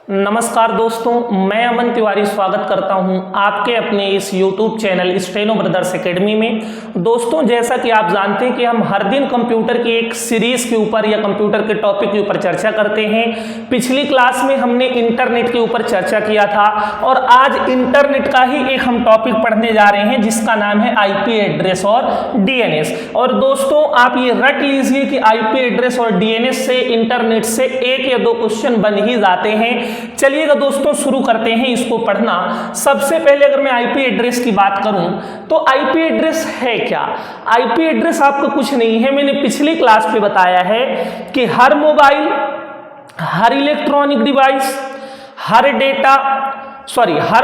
नमस्कार दोस्तों, मैं अमन तिवारी स्वागत करता हूं आपके अपने इस YouTube channel steno brothers academy में। दोस्तों, जैसा कि आप जानते हैं कि हम हर दिन कंप्यूटर की एक सीरीज के ऊपर या कंप्यूटर के टॉपिक के ऊपर चर्चा करते हैं। पिछली क्लास में हमने इंटरनेट के ऊपर चर्चा किया था और आज इंटरनेट का ही एक हम टॉपिक पढ़ने जा रहे हैं जिसका नाम है IP एड्रेस और DNS। और दोस्तों, आप ये रट लीजिए कि IP एड्रेस और DNS से इंटरनेट से एक या दो क्वेश्चन बन ही जाते हैं। चलिएगा दोस्तों, शुरू करते हैं इसको पढ़ना। सबसे पहले अगर मैं IP एड्रेस की बात करूं तो IP एड्रेस है क्या? IP एड्रेस आपको कुछ नहीं है, मैंने पिछली क्लास पे बताया है कि हर मोबाइल, हर इलेक्ट्रॉनिक डिवाइस, हर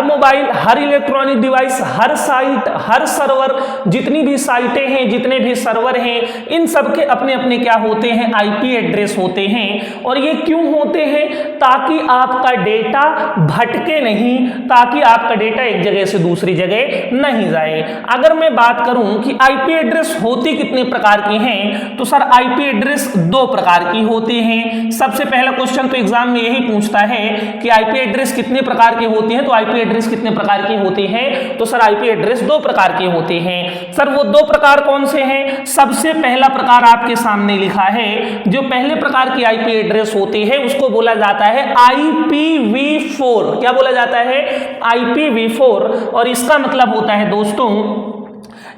मोबाइल, हर इलेक्ट्रॉनिक डिवाइस, हर साइट, हर सर्वर, जितनी भी साइटें हैं, जितने भी सर्वर हैं, इन सब के अपने अपने क्या होते हैं? IP एड्रेस होते हैं। और ये क्यों होते हैं? ताकि आपका डेटा भटके नहीं, ताकि आपका डेटा एक जगह से दूसरी जगह नहीं जाए। अगर मैं बात करूं कि IP एड्रेस होती कितने प्रकार की हैं, तो सर IP एड्रेस दो प्रकार की होती हैं। सबसे पहला क्वेश्चन तो एग्जाम में यही पूछता है कि IP एड्रेस कितने प्रकार के होते हैं, तो IP एड्रेस कितने प्रकार की होती हैं? तो सर IP एड्रेस दो प्रकार के होते हैं। सर वो दो प्रकार कौन से हैं? सबसे पहला प्रकार आपके सामने लिखा है। जो पहले प्रकार की IP एड्रेस होती है उसको बोला जाता है IPv4। क्या बोला जाता है? IPv4। और इसका मतलब होता है दोस्तों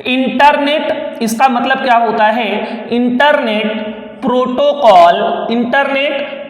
इंटरनेट। इसका मतलब क्या होता है? Internet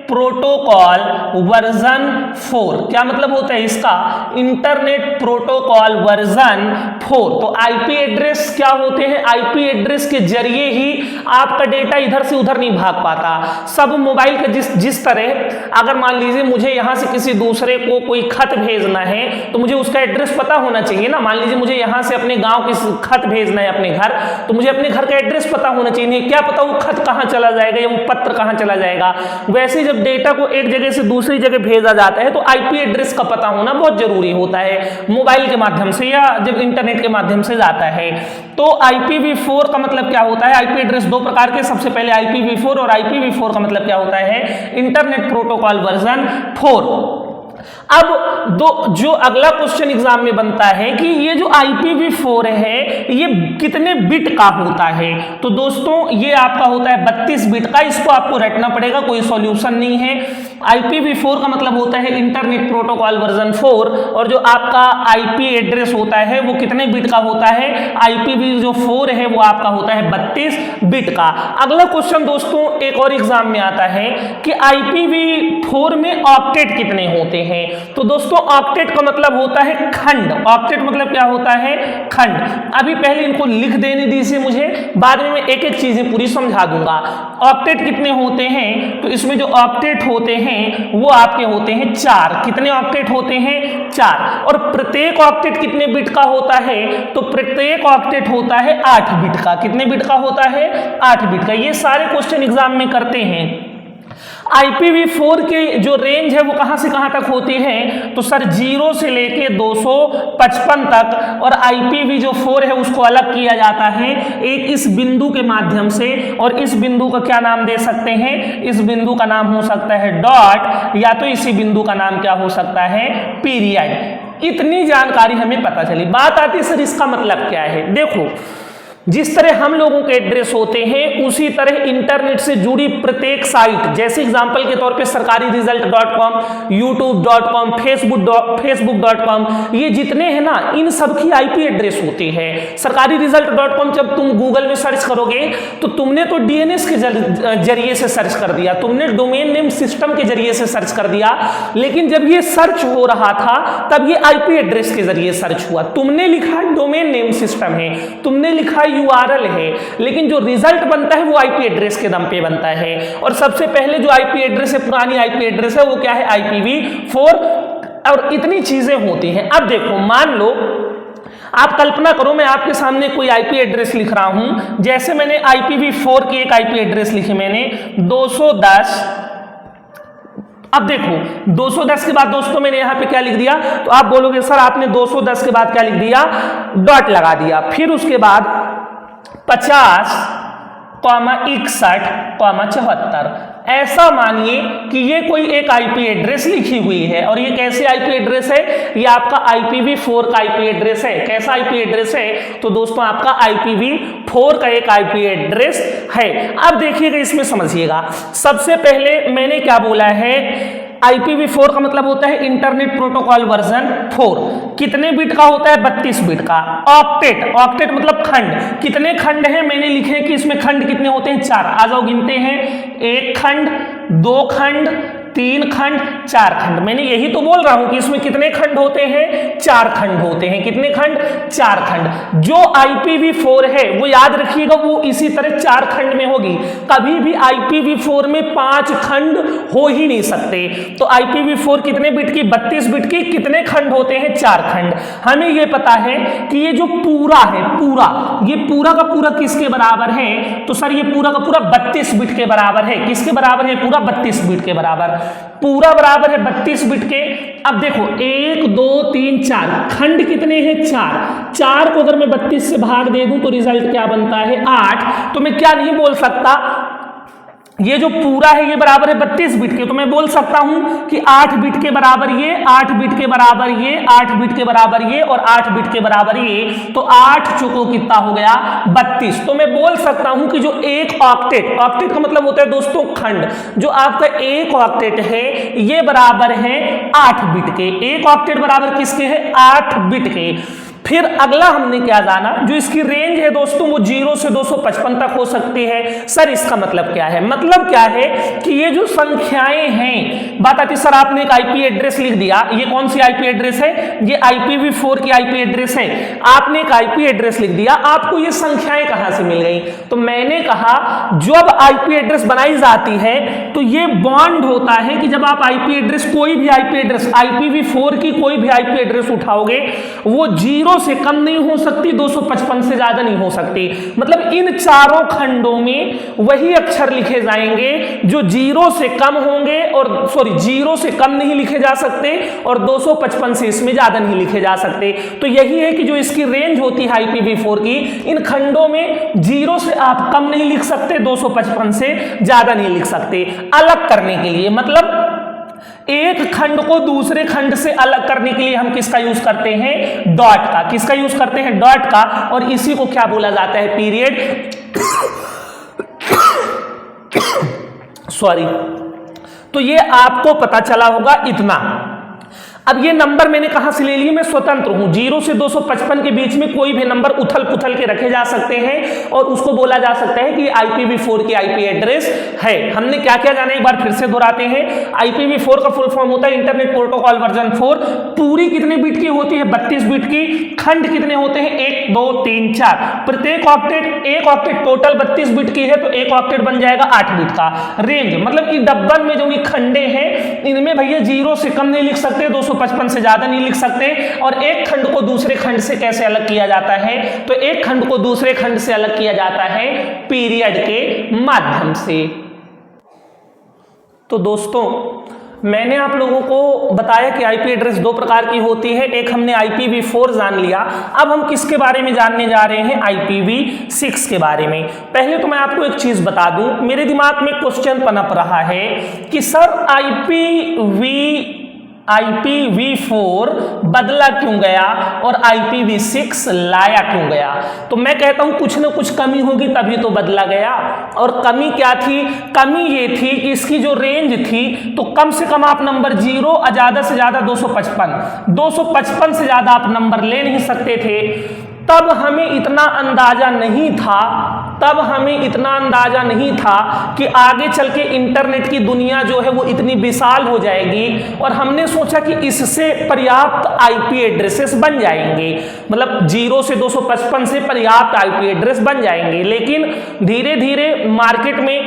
protocol version 4। क्या मतलब होता है इसका? Internet protocol version 4। तो IP एड्रेस क्या होते हैं? IP एड्रेस के जरिए ही आपका डेटा इधर से उधर नहीं भाग पाता। सब मोबाइल का जिस तरह, अगर मान लीजिए मुझे यहां से किसी दूसरे को कोई खत भेजना है तो मुझे उसका एड्रेस पता होना चाहिए ना। मान लीजिए मुझे यहां से अपने गांव की खत भेजना है अपने घर, तो मुझे अपने घर का एड्रेस पता होना चाहिए। क्या पता वो खत कहां चला जाएगा या वो पत्र कहां चला जाएगा। वैसे जब डेटा को एक जगह से दूसरी जगह भेजा जाता है तो IP एड्रेस का पता होना बहुत जरूरी होता है, मोबाइल के माध्यम से या जब इंटरनेट के माध्यम से जाता है। तो IPv4 का मतलब क्या होता है? IP एड्रेस दो प्रकार के, सबसे पहले IPv4, और IPv4 का मतलब क्या होता है? Internet protocol version 4। अब जो अगला क्वेश्चन एग्जाम में बनता है कि ये जो IPv4 है ये कितने बिट का होता है? तो दोस्तों ये आपका होता है 32 बिट का। इसको आपको रटना पड़ेगा, कोई सॉल्यूशन नहीं है। IPv4 का मतलब होता है इंटरनेट प्रोटोकॉल वर्जन 4। और जो आपका IP एड्रेस होता है वो कितने बिट का होता है? IPv4 है वो आपका होता है 32 बिट का। अगला क्वेश्चन दोस्तों एक और एग्जाम में आता है कि IPv4 में ऑक्टेट कितने होते हैं? तो दोस्तों ऑक्टेट का मतलब होता है खंड। ऑक्टेट मतलब क्या होता है? खंड। अभी पहले इनको लिख देने दीजिए मुझे, बाद में मैं एक एक चीजें पूरी समझा दूंगा। ऑक्टेट कितने होते हैं? तो इसमें जो ऑक्टेट होते हैं वो आपके होते हैं 4। कितने ऑक्टेट होते हैं? 4। और प्रत्येक ऑक्टेट कितने बिट का होता है? तो प्रत्येक ऑक्टेट होता है 8 बिट का। कितने बिट का होता है? 8 बिट का। ये सारे क्वेश्चन एग्जाम में करते हैं। IPv4 के जो रेंज है वो कहां से कहां तक होती है? तो सर 0 से लेके 255 तक। और IPv4 है उसको अलग किया जाता है एक इस बिंदु के माध्यम से, और इस बिंदु का क्या नाम दे सकते हैं? इस बिंदु का नाम हो सकता है डॉट, या तो इसी बिंदु का नाम क्या हो सकता है? पीरियड। इतनी जानकारी हमें पता चली। बात आती है सर इसका मतलब क्या है? देखो, जिस तरह हम लोगों के एड्रेस होते हैं उसी तरह इंटरनेट से जुड़ी प्रत्येक साइट, जैसे एग्जांपल के तौर पे सरकारी रिजल्ट.com, youtube.com, facebook.com, ये जितने हैं ना इन सब की IP एड्रेस होती है। सरकारी रिजल्ट.com जब तुम गूगल में सर्च करोगे तो तुमने तो DNS के जरिए से सर्च कर दिया, तुमने डोमेन नेम सिस्टम के जरिए से सर्च कर दिया, लेकिन जब ये सर्च हो रहा था तब ये IP एड्रेस के जरिए सर्च हुआ। तुमने लिखा डोमेन नेम सिस्टम है, तुमने लिखा URL है, लेकिन जो रिजल्ट बनता है वो IP एड्रेस के दम पे बनता है। और सबसे पहले जो IP एड्रेस है, पुरानी IP एड्रेस है, वो क्या है? IPv4। और इतनी चीजें होती हैं। अब देखो, मान लो आप कल्पना करो मैं आपके सामने कोई IP एड्रेस लिख रहा हूं। जैसे मैंने IPv4 की एक IP एड्रेस लिखी, मैंने 210। अब देखो 210 के बाद दोस्तों मैंने यहां पे क्या लिख दिया? तो आप बोलोगे सर आपने 210 के बाद क्या लिख दिया? डॉट लगा दिया। फिर उसके बाद 50, 61, 74। ऐसा मानिए कि ये कोई एक आईपी एड्रेस लिखी हुई है और ये कैसी आईपी एड्रेस है, ये आपका IPv4 का आईपी एड्रेस है। कैसा आईपी एड्रेस है, तो दोस्तों आपका IPv4 का एक आईपी एड्रेस है। अब देखिएगा इसमें समझिएगा, सबसे पहले मैंने क्या बोला है, IPv4 का मतलब होता है इंटरनेट प्रोटोकॉल वर्जन 4। कितने बिट का होता है, 32 बिट का। ऑक्टेट, ऑक्टेट मतलब खंड। कितने खंड हैं, मैंने लिखे हैं कि इसमें खंड कितने होते हैं, 4। आ जाओ गिनते हैं, 1 खंड, 2 खंड, 3 खंड, 4 खंड। मैंने यही तो बोल रहा हूं कि इसमें कितने खंड होते हैं, 4 खंड होते हैं। कितने खंड, 4 खंड। जो IPv4 है वो याद रखिएगा, वो इसी तरह 4 खंड में होगी। कभी भी IPv4 में 5 खंड हो ही नहीं सकते। तो IPv4 कितने बिट की, 32 बिट की। कितने खंड होते हैं, 4 खंड। हमें ये पता है कि ये जो पूरा है, पूरा, ये पूरा का पूरा किसके बराबर है, तो सर ये पूरा का पूरा 32 बिट के बराबर है। किसके बराबर है, पूरा 32 बिट के बराबर। पूरा बराबर है 32 बिट के। अब देखो 1 2 3 4 खंड कितने हैं, 4 को अगर मैं 32 से भाग दे दूं तो रिजल्ट क्या बनता है, 8। तो मैं क्या नहीं बोल सकता, ये जो पूरा है ये बराबर है 32 बिट के, तो मैं बोल सकता हूं कि 8 बिट के बराबर ये, 8 बिट के बराबर ये, 8 बिट के बराबर ये और 8 बिट के बराबर ये। तो 8 चौको कितना हो गया, 32। तो मैं बोल सकता हूं कि जो एक ऑक्टेट, ऑक्टेट का मतलब होता है दोस्तों खंड, जो आपका एक ऑक्टेट है ये बराबर है 8 बिट के। एक ऑक्टेट बराबर किसके है, 8 बिट के। फिर अगला हमने क्या जाना, जो इसकी रेंज है दोस्तों वो 0 से 255 तक हो सकती है। सर इसका मतलब क्या है, मतलब क्या है कि ये जो संख्याएं हैं, बात आती सर आपने एक आईपी एड्रेस लिख दिया, ये कौन सी आईपी एड्रेस है, ये IPv4 की आईपी एड्रेस है। आपने एक आईपी एड्रेस लिख दिया, आपको ये संख्याएं कहां से मिल गई, तो मैंने कहा जब आईपी एड्रेस बनाई जाती है तो ये बॉन्ड होता है कि जब आप आईपी एड्रेस, कोई भी आईपी एड्रेस, IPv4 की कोई भी आईपी एड्रेस उठाओगे वो 0 से कम नहीं हो सकती, 255 से ज्यादा नहीं हो सकती। मतलब इन चारों खंडों में वही अक्षर लिखे जाएंगे जो 0 से कम होंगे, और 0 से कम नहीं लिखे जा सकते और 255 से इसमें ज्यादा नहीं लिखे जा सकते। तो यही है कि जो इसकी रेंज होती है IPv4 की, इन खंडों में 0 से आप कम नहीं लिख सकते, 255 से ज्यादा नहीं लिख सकते। अलग करने के लिए, मतलब एक खंड को दूसरे खंड से अलग करने के लिए हम किसका यूज करते हैं, डॉट का। किसका यूज करते हैं, डॉट का। और इसी को क्या बोला जाता है, पीरियड। सॉरी। तो ये आपको पता चला होगा इतना। अब ये नंबर मैंने कहां से ले लिए, मैं स्वतंत्र हूं। 0 से 255 के बीच में कोई भी नंबर उथल पुथल के रखे जा सकते हैं और उसको बोला जा सकता है कि IPv4 की आईपी एड्रेस है। हमने क्या क्या जाना, एक बार फिर से दोहराते हैं। IPv4 का फुल फॉर्म होता है इंटरनेट प्रोटोकॉल वर्जन 4। पूरी कितने बिट की होती है, 32 बिट की। खंड कितने होते हैं, 1 2 3 4। प्रत्येक ऑक्टेट, एक ऑक्टेट टोटल 32 बिट की है तो एक ऑक्टेट बन जाएगा 8 बिट का। रेंज मतलब कि डब्बन में जो ये खंडे हैं इनमें भैया 0 से कम नहीं लिख सकते, 255 से ज्यादा नहीं लिख सकते। और एक खंड को दूसरे खंड से कैसे अलग किया जाता है, तो एक खंड को दूसरे खंड से अलग किया जाता है पीरियड के माध्यम से। तो दोस्तों मैंने आप लोगों को बताया कि आईपी एड्रेस 2 प्रकार की होती है। एक हमने IPv4 जान लिया, अब हम किसके बारे में जानने जा रहे हैं, IPv6 के बारे में। पहले तो मैं आपको एक चीज बता दूं, मेरे दिमाग में क्वेश्चन पनप रहा है कि सर IPv4 बदला क्यों गया और IPv6 लाया क्यों गया। तो मैं कहता हूं कुछ ना कुछ कमी होगी तभी तो बदला गया। और कमी क्या थी, कमी ये थी कि इसकी जो रेंज थी, तो कम से कम आप नंबर 0 और ज्यादा से ज्यादा 255 से ज्यादा आप नंबर ले नहीं सकते थे। तब हमें इतना अंदाजा नहीं था कि आगे चल के इंटरनेट की दुनिया जो है वो इतनी विशाल हो जाएगी, और हमने सोचा कि इससे पर्याप्त आईपी एड्रेसेस बन जाएंगे, मतलब 0 से 255 से पर्याप्त आईपी एड्रेस बन जाएंगे। लेकिन धीरे धीरे मार्केट में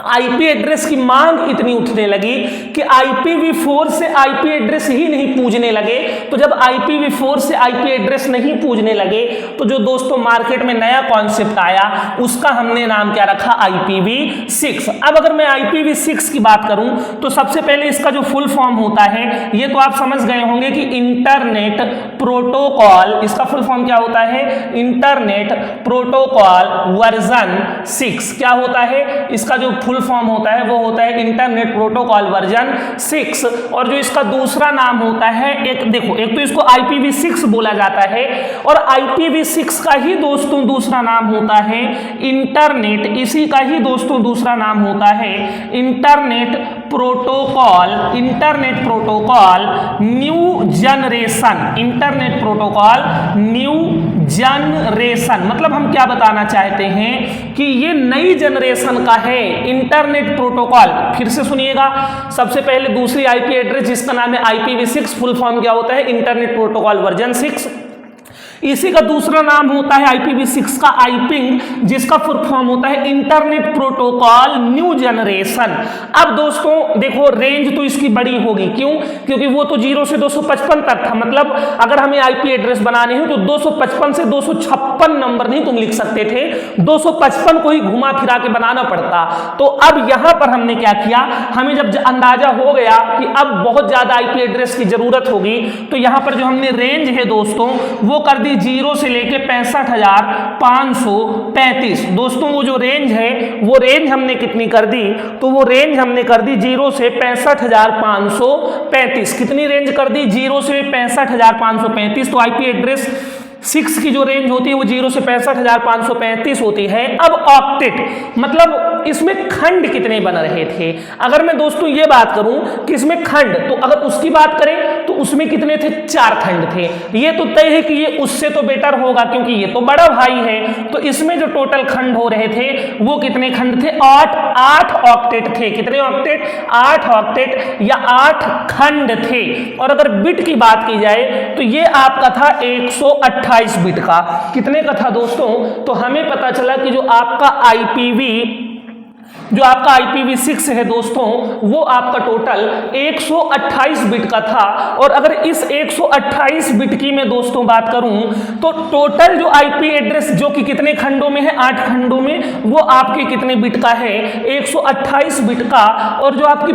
आईपी एड्रेस की मांग इतनी उठने लगी कि IPv4 से आईपी एड्रेस ही नहीं पूजने लगे। तो जब IPv4 से आईपी एड्रेस नहीं पूजने लगे तो जो दोस्तों मार्केट में नया कॉन्सेप्ट आया उसका हमने नाम क्या रखा, IPv6। अब अगर मैं IPv6 की बात करूं तो सबसे पहले इसका जो फुल फॉर्म होता है ये तो आप समझ गए होंगे कि इंटरनेट प्रोटोकॉल, इसका फुल फॉर्म क्या होता है, इंटरनेट प्रोटोकॉल वर्जन 6। क्या होता है इसका जो फुल फॉर्म होता है वो होता है इंटरनेट प्रोटोकॉल वर्जन 6। और जो इसका दूसरा नाम होता है, एक देखो, एक तो इसको IPv6 बोला जाता है और IPv6 का ही दोस्तों दूसरा नाम होता है इंटरनेट, इसी का ही दोस्तों दूसरा नाम होता है internet protocol new generation. Internet protocol new generation मतलब हम क्या बताना चाहते हैं कि ये नई जनरेशन का है इंटरनेट प्रोटोकॉल। फिर से सुनिएगा, सबसे पहले दूसरी IP एड्रेस जिसका नाम है IPv6, फुल फॉर्म क्या होता है इंटरनेट प्रोटोकॉल वर्जन 6। इसी का दूसरा नाम होता है IPv6 का आईपिंग, जिसका फुल फॉर्म होता है इंटरनेट प्रोटोकॉल न्यू जनरेशन। अब दोस्तों देखो, रेंज तो इसकी बड़ी होगी, क्यों? क्योंकि वो तो 0 से 255 तक था। मतलब अगर हमें IP एड्रेस बनाने हैं तो 255 से 256 नंबर नहीं तुम लिख सकते थे, 255 को ही घुमा फिरा के बनाना पड़ता। तो अब यहां पर हमने क्या किया, हमें जब अंदाजा हो गया कि अब बहुत ज्यादा IP एड्रेस की जरूरत होगी, तो यहां पर जो हमने रेंज है दोस्तों वो कर 0 से लेके 65,535। दोस्तों वो जो रेंज है वो रेंज हमने कितनी कर दी, तो वो रेंज हमने कर दी 0 से 65,535। कितनी रेंज कर दी? 0 से 65,535। तो IP एड्रेस 6 की जो रेंज होती है वो 0 से 65,535 होती है। अब ऑक्टेट मतलब इसमें खंड कितने बन रहे थे। अगर मैं दोस्तों ये बात करूं कि इसमें खंड, तो अगर उसकी बात करें तो उसमें कितने थे? 4 खंड थे। ये तो तय है कि ये उससे तो बेटर होगा क्योंकि ये तो बड़ा भाई है। तो इसमें जो टोटल खंड हो रहे थे वो कितने खंड थे? 8 ऑक्टेट थे। कितने ऑक्टेट? 8 ऑक्टेट या 8 खंड थे। और अगर बिट की बात की जाए तो ये आपका था 128 बिट का। कितने का था दोस्तों? तो हमें पता चला कि जो आपका IPv6 है दोस्तों वो आपका टोटल 128 बिट का था। और अगर इस 128 बिट की मैं दोस्तों बात करूं तो टोटल जो IP एड्रेस जो कि कितने खंडों में है? 8 खंडों में, वो आपके कितने बिट का है? 128 बिट का। और जो आपकी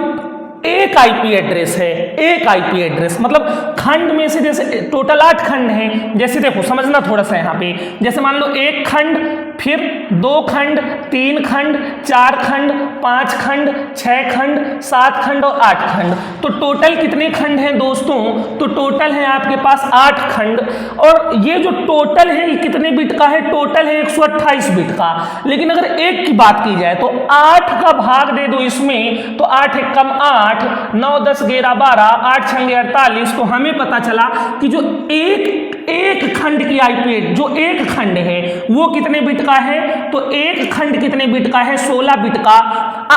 एक IP एड्रेस है, एक IP एड्रेस मतलब खंड में से, जैसे टोटल 8 खंड हैं, जैसे देखो समझना थोड़ा सा यहाँ पे, जैसे मान लो 1 खंड, फिर 2 खंड, 3 खंड, 4 खंड, 5 खंड, 6 खंड, 7 खंड और 8 खंड। तो टोटल कितने खंड हैं दोस्तों? तो टोटल है आपके पास 8 खंड। और ये जो टोटल है ये कितने बिट का है? टोटल है 128 बिट का। लेकिन अगर एक की बात की जाए तो 8 का भाग दे दो इसमें, तो 8 एक कम 8, 9 10 11 12, 8 6 48। तो हमें पता चला कि जो एक खंड की IP, जो एक खंड है वो कितने बिट का है? तो एक खंड कितने बिट का है? 16 बिट का।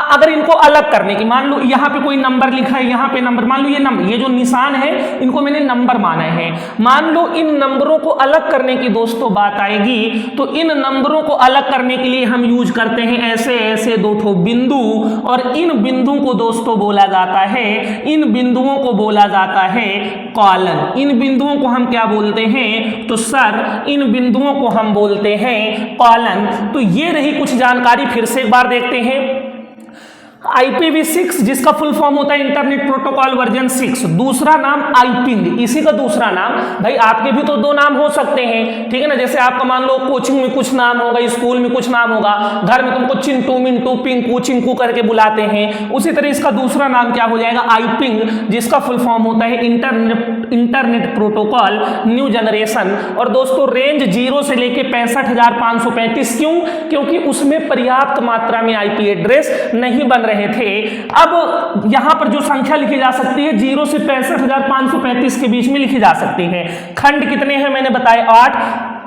अगर इनको अलग करने की, मान लो यहाँ पे कोई नंबर लिखा है, यहाँ पे नंबर, मान लो ये नंबर, ये जो निशान है इनको मैंने नंबर माना है। मान लो इन नंबरों को अलग करने की दोस्तों बात आएगी, तो इन नंबरों को अलग करने के लिए हम यूज करते हैं ऐसे 2 ठो बिंदु। और इन बिंदुओं को दोस्तों बोला जाता है, इन बिंदुओं को बोला जाता है कॉलन। इन बिंदुओं को हम क्या बोलते हैं? तो सर इन बिंदुओं को हम बोलते हैं कॉलन। तो ये रही कुछ जानकारी, फिर से एक बार देखते हैं। IPv6 जिसका फुल फॉर्म होता है इंटरनेट प्रोटोकॉल वर्जन 6, दूसरा नाम आईपिंग, इसी का दूसरा नाम। भाई आपके भी तो 2 नाम हो सकते हैं, ठीक है ना। जैसे आपका मान लो कोचिंग में कुछ नाम होगा, स्कूल में कुछ नाम होगा, घर में तुमको चिंटू मिंटू पिंकू चिंकू करके बुलाते हैं, उसी तरह इसका दूसरा नाम क्या हो जाएगा? आईपिंग, जिसका फुल फॉर्म होता है इंटरनेट प्रोटोकॉल न्यू जनरेशन। और दोस्तों रेंज 0 से लेके 65,535। क्यों? क्योंकि उसमें पर्याप्त मात्रा में IP एड्रेस नहीं बन रहे थे। अब यहां पर जो संख्या लिखी जा सकती है 0 से 65,535 के बीच में लिखी जा सकती है। खंड कितने हैं मैंने बताए? 8।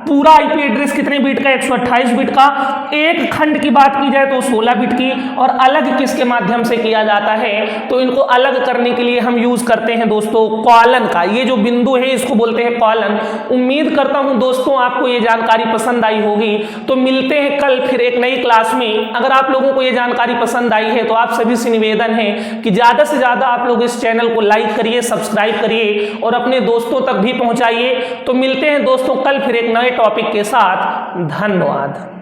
पूरा IP एड्रेस कितने बिट का? 128 बिट का। एक खंड की बात की जाए तो 16 बिट की। और अलग किसके माध्यम से किया जाता है? तो इनको अलग करने के लिए हम यूज करते हैं दोस्तों कॉलन का। ये जो बिंदु है इसको बोलते हैं कॉलन। उम्मीद करता हूं दोस्तों आपको ये जानकारी पसंद आई होगी। तो मिलते हैं कल फिर एक नई क्लास में। अगर आप लोगों को ये जानकारी पसंद आई है तो आप सभी से निवेदन है कि ज्यादा से ज्यादा आप लोग इस चैनल को लाइक करिए, सब्सक्राइब करिए और अपने दोस्तों तक भी पहुंचाइए। तो मिलते हैं दोस्तों कल फिर एक नए टॉपिक के साथ। धन्यवाद।